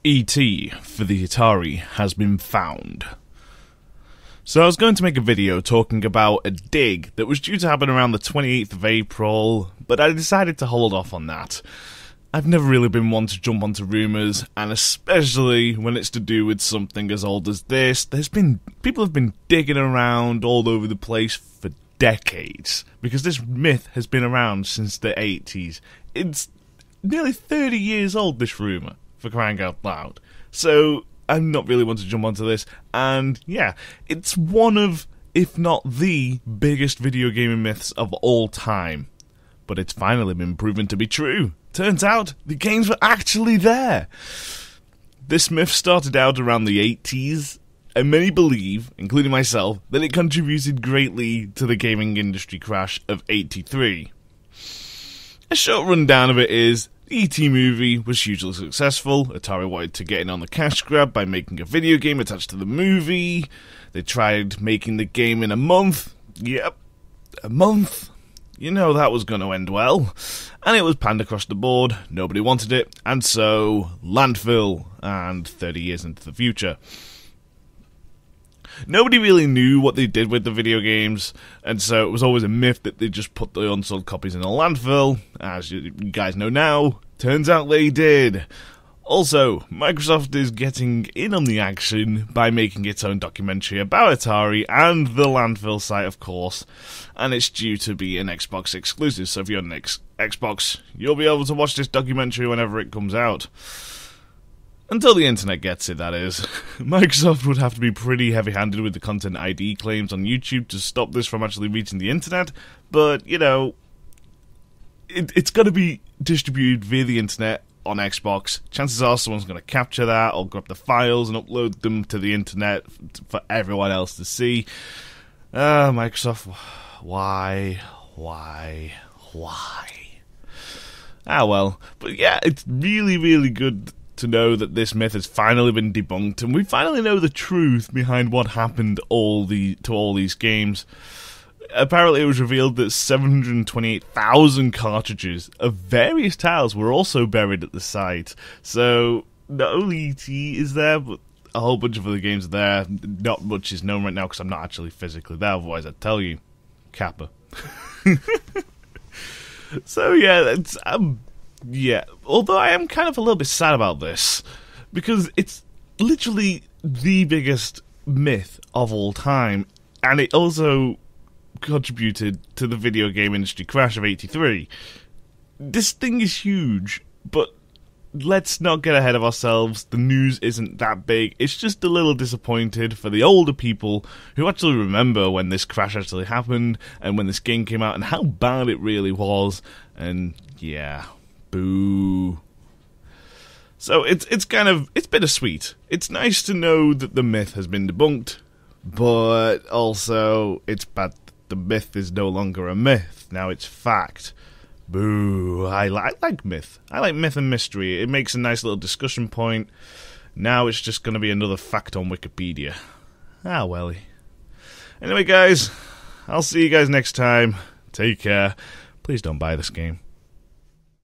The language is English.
E.T. for the Atari has been found. So I was going to make a video talking about a dig that was due to happen around the 28th of April, but I decided to hold off on that. I've never really been one to jump onto rumours, and especially when it's to do with something as old as this. People have been digging around all over the place for decades, because this myth has been around since the 80s. It's nearly 30 years old, this rumour, for crying out loud. So I'm not really one to jump onto this, and yeah, it's one of, if not the biggest video gaming myths of all time. But it's finally been proven to be true. Turns out, the games were actually there. This myth started out around the 80s, and many believe, including myself, that it contributed greatly to the gaming industry crash of '83. A short rundown of it is, the E.T. movie was hugely successful. Atari wanted to get in on the cash grab by making a video game attached to the movie. They tried making the game in a month. Yep, a month. You know that was going to end well. And it was panned across the board. Nobody wanted it. And so, Landfill, and 30 years into the future. Nobody really knew what they did with the video games, and so it was always a myth that they just put the unsold copies in a landfill. As you guys know now, turns out they did. Also, Microsoft is getting in on the action by making its own documentary about Atari and the landfill site, of course, and it's due to be an Xbox exclusive, so if you're on Xbox, you'll be able to watch this documentary whenever it comes out. Until the internet gets it, that is. Microsoft would have to be pretty heavy-handed with the content ID claims on YouTube to stop this from actually reaching the internet, but, you know, it's going to be distributed via the internet on Xbox. Chances are someone's going to capture that or grab the files and upload them to the internet for everyone else to see. Microsoft, why? Ah, well. But yeah, it's really, really good to know that this myth has finally been debunked, and we finally know the truth behind what happened to all these games. Apparently, it was revealed that 728,000 cartridges of various titles were also buried at the site. So, not only E.T. is there, but a whole bunch of other games are there. Not much is known right now because I'm not actually physically there, otherwise I'd tell you. Kappa. So, yeah, that's... yeah, although I am kind of a little bit sad about this, because it's literally the biggest myth of all time, and it also contributed to the video game industry crash of '83. This thing is huge, but let's not get ahead of ourselves. The news isn't that big. It's just a little disappointed for the older people who actually remember when this crash actually happened, and when this game came out, and how bad it really was, and yeah... boo. So it's bittersweet. It's nice to know that the myth has been debunked, but also it's bad that the myth is no longer a myth. Now it's fact. Boo. I like myth. I like myth and mystery. It makes a nice little discussion point. Now it's just going to be another fact on Wikipedia. Ah, welly. Anyway, guys, I'll see you guys next time. Take care. Please don't buy this game.